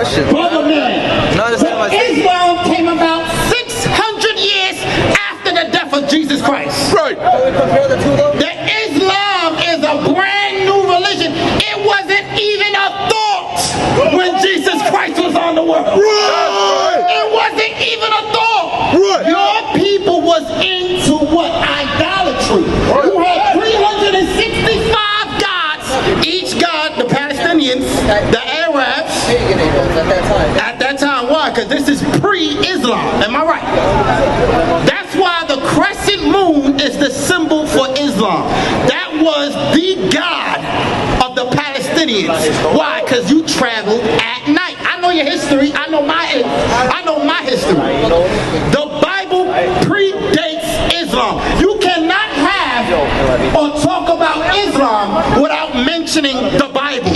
question. Brother man, No, that's not my statement. Islam came about 600 years after the death of Jesus Christ. Right. The Islam is a brand new religion. It wasn't even a thought when Jesus Christ was on the world. Right. It wasn't even a thought. Right. Your people was into what? Idolatry. You had 365 gods. Each god, the Palestinians, the Arabs, at that time. Why? Because this is pre-Islam. Am I right? That's why the crescent moon is the symbol for Islam. That was the god of the Palestinians. Why? Because you traveled at night. I know your history. I know my history. The Bible predates Islam. You cannot have or talk about Islam without mentioning the Bible.